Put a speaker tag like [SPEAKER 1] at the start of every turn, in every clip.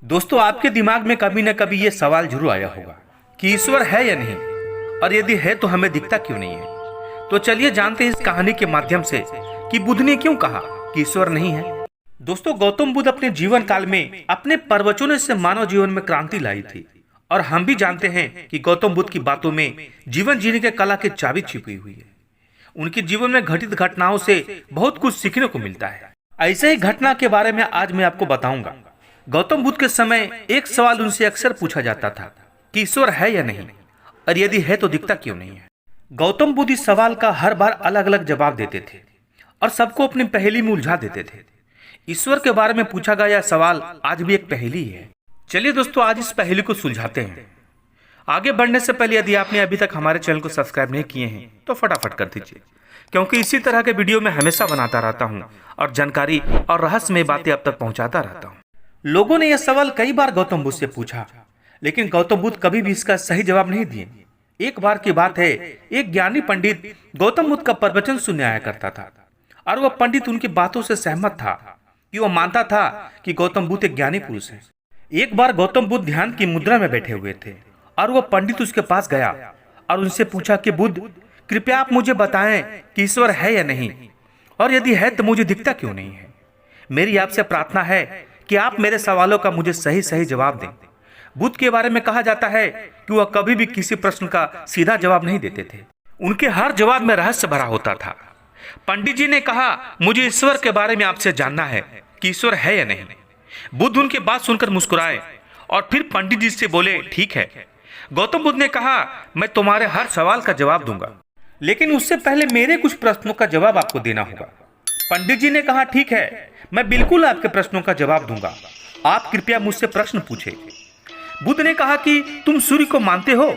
[SPEAKER 1] दोस्तों, आपके दिमाग में कभी न कभी ये सवाल जरूर आया होगा कि ईश्वर है या नहीं, और यदि है तो हमें दिखता क्यों नहीं है। तो चलिए जानते हैं इस कहानी के माध्यम से कि बुद्ध ने क्यों कहा कि ईश्वर नहीं है। दोस्तों, गौतम बुद्ध अपने जीवन काल में अपने प्रवचनों से मानव जीवन में क्रांति लाई थी, और हम भी जानते हैं कि गौतम बुद्ध की बातों में जीवन जीने के कला की चाबी छिपी हुई है। उनके जीवन में घटित घटनाओं से बहुत कुछ सीखने को मिलता है। ऐसे ही घटना के बारे में आज मैं आपको बताऊंगा। गौतम बुद्ध के समय एक सवाल उनसे अक्सर पूछा जाता था कि ईश्वर है या नहीं, और यदि है तो दिखता क्यों नहीं है। गौतम बुद्ध इस सवाल का हर बार अलग अलग जवाब देते थे और सबको अपनी पहेली में उलझा देते थे। ईश्वर के बारे में पूछा गया यह सवाल आज भी एक पहेली है। चलिए दोस्तों, आज इस पहेली को सुलझाते हैं। आगे बढ़ने से पहले यदि आपने अभी तक हमारे चैनल को सब्सक्राइब नहीं किए हैं तो फटाफट कर दीजिए, क्योंकि इसी तरह के वीडियो मैं हमेशा बनाता रहता हूं और जानकारी और रहस्यमय बातें आप तक पहुंचाता रहता हूं। लोगों ने यह सवाल कई बार गौतम बुद्ध से पूछा, लेकिन गौतम बुद्ध कभी भी इसका सही जवाब नहीं दिए। एक बार की बात है, एक ज्ञानी पंडित गौतम बुद्ध का प्रवचन सुनने आया करता था, और वह पंडित उनकी बातों से सहमत था कि वह मानता था कि गौतम बुद्ध एक ज्ञानी पुरुष है। एक बार गौतम बुद्ध ध्यान की मुद्रा में बैठे हुए थे, और वह पंडित उसके पास गया और उनसे पूछा कि बुद्ध, कृपया आप मुझे बताएं कि ईश्वर है या नहीं, और यदि है तो मुझे दिखता क्यों नहीं है। मेरी आपसे प्रार्थना है कि आप मेरे सवालों का मुझे सही सही जवाब दें। बुद्ध के बारे में कहा जाता है कि वह कभी भी किसी प्रश्न का सीधा जवाब नहीं देते थे। उनके हर जवाब में रहस्य भरा होता था। पंडित जी ने कहा, मुझे ईश्वर के बारे में आपसे जानना है कि ईश्वर है या नहीं। बुद्ध उनकी बात सुनकर मुस्कुराए और फिर पंडित जी से बोले, ठीक है। गौतम बुद्ध ने कहा, मैं तुम्हारे हर सवाल का जवाब दूंगा, लेकिन उससे पहले मेरे कुछ प्रश्नों का जवाब आपको देना होगा। पंडित जी ने कहा, ठीक है, मैं बिल्कुल आपके प्रश्नों का जवाब दूंगा। आप कृपया मुझसे प्रश्न पूछे। बुद्ध ने कहा कि तुम सूर्य को मानते हो।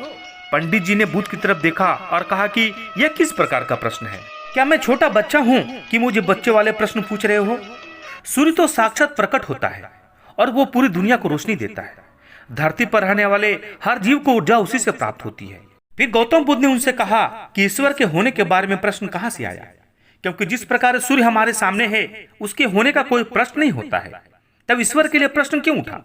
[SPEAKER 1] पंडित जी ने बुद्ध की तरफ देखा और कहा कि यह किस प्रकार का प्रश्न है? क्या मैं छोटा बच्चा हूं कि मुझे बच्चे वाले प्रश्न पूछ रहे हो? सूर्य तो साक्षात प्रकट होता है और वो पूरी दुनिया को रोशनी देता है। धरती पर रहने वाले हर जीव को ऊर्जा उसी से प्राप्त होती है। फिर गौतम बुद्ध ने उनसे कहा कि ईश्वर के होने के बारे में प्रश्न कहां से आया? क्योंकि जिस प्रकार सूर्य हमारे सामने है, उसके होने का कोई प्रश्न नहीं होता है, तब ईश्वर के लिए प्रश्न क्यों उठा?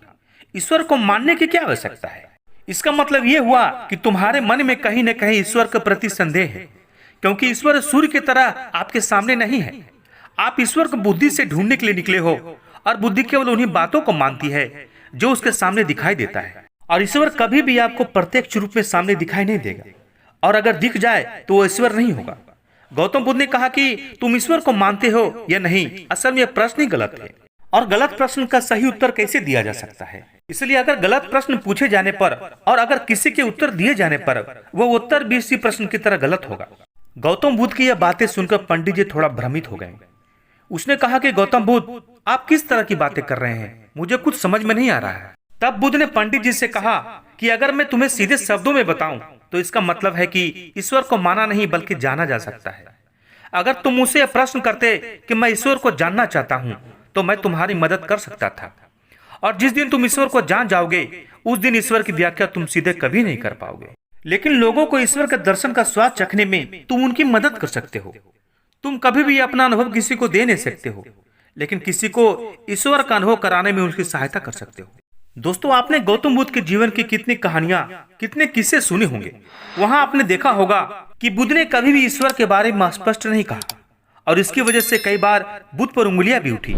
[SPEAKER 1] ईश्वर को मानने की क्या आवश्यकता है? इसका मतलब यह हुआ कि तुम्हारे मन में कहीं न कहीं ईश्वर के प्रति संदेह है, क्योंकि ईश्वर सूर्य की तरह आपके सामने नहीं है। आप ईश्वर को बुद्धि से ढूंढने के लिए निकले हो, और बुद्धि केवल उन्हीं बातों को मानती है जो उसके सामने दिखाई देता है, और ईश्वर कभी भी आपको प्रत्यक्ष रूप में सामने दिखाई नहीं देगा, और अगर दिख जाए तो वो ईश्वर नहीं होगा। गौतम बुद्ध ने कहा कि तुम ईश्वर को मानते हो या नहीं, असल में यह प्रश्न ही गलत है, और गलत प्रश्न का सही उत्तर कैसे दिया जा सकता है? इसलिए अगर गलत प्रश्न पूछे जाने पर और अगर किसी के उत्तर दिए जाने पर वह उत्तर भी इसी प्रश्न की तरह गलत होगा। गौतम बुद्ध की यह बातें सुनकर पंडित जी थोड़ा भ्रमित हो गए। उसने कहा कि गौतम बुद्ध, आप किस तरह की बातें कर रहे हैं? मुझे कुछ समझ में नहीं आ रहा है। तब बुद्ध ने पंडित जी से कहा कि अगर मैं तुम्हें सीधे शब्दों में बताऊं तो इसका मतलब है कि ईश्वर को माना नहीं बल्कि जाना जा सकता है। अगर तुम मुझसे यह प्रश्न करते कि मैं ईश्वर को जानना चाहता हूं, तो मैं तुम्हारी मदद कर सकता था, और जिस दिन तुम ईश्वर को जान जाओगे उस दिन ईश्वर की व्याख्या तुम सीधे कभी नहीं कर पाओगे। लेकिन लोगों को ईश्वर के दर्शन का स्वाद चखने में तुम उनकी मदद कर सकते हो। तुम कभी भी अपना अनुभव किसी को दे नहीं सकते हो, लेकिन किसी को ईश्वर का अनुभव कराने में उनकी सहायता कर सकते हो। दोस्तों, आपने गौतम बुद्ध के जीवन की कितनी कहानियां, कितने किस्से सुने होंगे। वहां आपने देखा होगा कि बुद्ध ने कभी भी ईश्वर के बारे में स्पष्ट नहीं कहा, और इसकी वजह से कई बार बुद्ध पर उंगलियां भी उठी।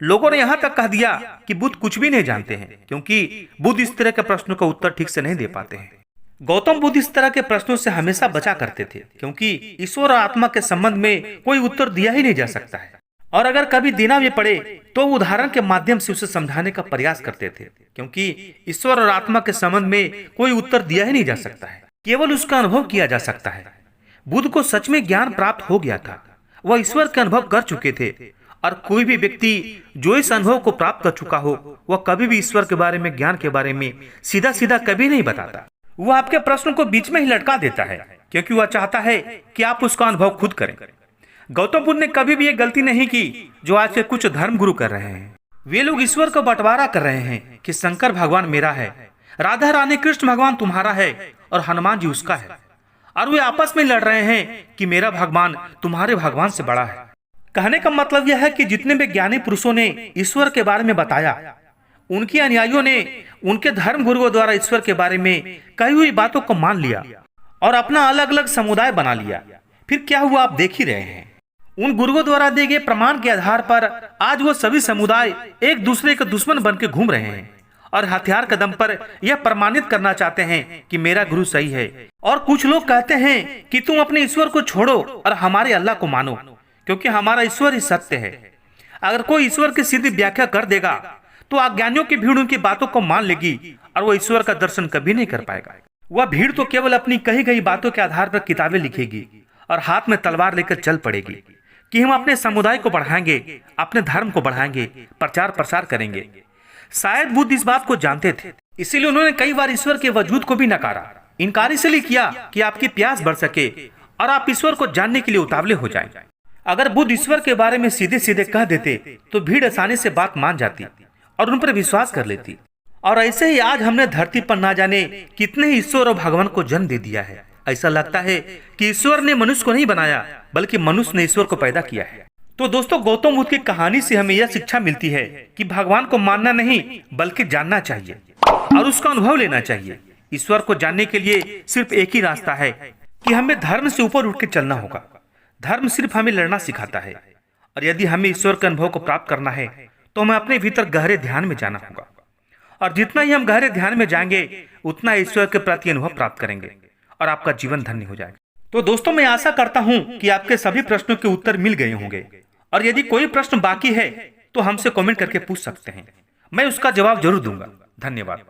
[SPEAKER 1] लोगों ने यहाँ तक कह दिया कि बुद्ध कुछ भी नहीं जानते हैं, क्योंकि बुद्ध इस तरह के प्रश्नों का उत्तर ठीक से नहीं दे पाते हैं। गौतम बुद्ध इस तरह के प्रश्नों से हमेशा बचा करते थे, क्योंकि ईश्वर और आत्मा के संबंध में कोई उत्तर दिया ही नहीं जा सकता है, और अगर कभी देना भी पड़े तो उदाहरण के माध्यम से उसे समझाने का प्रयास करते थे, क्योंकि ईश्वर और आत्मा के संबंध में कोई उत्तर दिया ही नहीं जा सकता है, केवल उसका अनुभव किया जा सकता है। बुद्ध को सच में ज्ञान प्राप्त हो गया था, वह ईश्वर के अनुभव कर चुके थे, और कोई भी व्यक्ति जो इस अनुभव को प्राप्त कर चुका हो वह कभी भी ईश्वर के बारे में, ज्ञान के बारे में सीधा सीधा कभी नहीं बताता। वह आपके प्रश्न को बीच में ही लटका देता है, क्योंकि वह चाहता है कि आप उसका अनुभव खुद करें। गौतम बुद्ध ने कभी भी ये गलती नहीं की जो आज के कुछ धर्म गुरु कर रहे हैं। वे लोग ईश्वर को बंटवारा कर रहे हैं कि शंकर भगवान मेरा है, राधा रानी कृष्ण भगवान तुम्हारा है, और हनुमान जी उसका है, और वे आपस में लड़ रहे हैं कि मेरा भगवान तुम्हारे भगवान से बड़ा है। कहने का मतलब यह है कि जितने भी ज्ञानी पुरुषों ने ईश्वर के बारे में बताया, उनके अनुयायियों ने उनके धर्म गुरुओं द्वारा ईश्वर के बारे में कही हुई बातों को मान लिया और अपना अलग अलग समुदाय बना लिया। फिर क्या हुआ आप देख ही रहे हैं। उन गुरुओं द्वारा दिए गए प्रमाण के आधार पर आज वो सभी समुदाय एक दूसरे के दुश्मन बन के घूम रहे हैं और हथियार के दम पर यह प्रमाणित करना चाहते हैं कि मेरा गुरु सही है। और कुछ लोग कहते हैं कि तुम अपने ईश्वर को छोड़ो और हमारे अल्लाह को मानो, क्योंकि हमारा ईश्वर ही सत्य है। अगर कोई ईश्वर की सीधी व्याख्या कर देगा तो अज्ञानियों की भीड़ उनकी बातों को मान लेगी और वो ईश्वर का दर्शन कभी नहीं कर पाएगा। वह भीड़ तो केवल अपनी कही गई बातों के आधार पर किताबें लिखेगी और हाथ में तलवार लेकर चल पड़ेगी कि हम अपने समुदाय को बढ़ाएंगे, अपने धर्म को बढ़ाएंगे, प्रचार प्रसार करेंगे। शायद बुद्ध इस बात को जानते थे, इसीलिए उन्होंने कई बार ईश्वर के वजूद को भी नकारा। इनकार इसलिए किया कि आपकी प्यास बढ़ सके और आप ईश्वर को जानने के लिए उतावले हो जाएं। अगर बुद्ध ईश्वर के बारे में सीधे सीधे कह देते तो भीड़ आसानी से बात मान जाती और उन पर विश्वास कर लेती। और ऐसे ही आज हमने धरती पर ना जाने कितने ही ईश्वर और भगवान को जन्म दे दिया है। ऐसा लगता है कि ईश्वर ने मनुष्य को नहीं बनाया, बल्कि मनुष्य ने ईश्वर को पैदा किया है। तो दोस्तों, गौतम बुद्ध की कहानी से हमें यह शिक्षा मिलती है कि भगवान को मानना नहीं बल्कि जानना चाहिए और उसका अनुभव लेना चाहिए। ईश्वर को जानने के लिए सिर्फ एक ही रास्ता है कि हमें धर्म से ऊपर उठ के चलना होगा। धर्म सिर्फ हमें लड़ना सिखाता है और यदि हमें ईश्वर के अनुभव को प्राप्त करना है तो हमें अपने भीतर गहरे ध्यान में जाना होगा। और जितना ही हम गहरे ध्यान में जाएंगे उतना ईश्वर के प्रति अनुभव प्राप्त करेंगे और आपका जीवन धन्य हो जाएगा। तो दोस्तों, मैं आशा करता हूं कि आपके सभी प्रश्नों के उत्तर मिल गए होंगे और यदि कोई प्रश्न बाकी है तो हमसे कमेंट करके पूछ सकते हैं, मैं उसका जवाब जरूर दूंगा। धन्यवाद।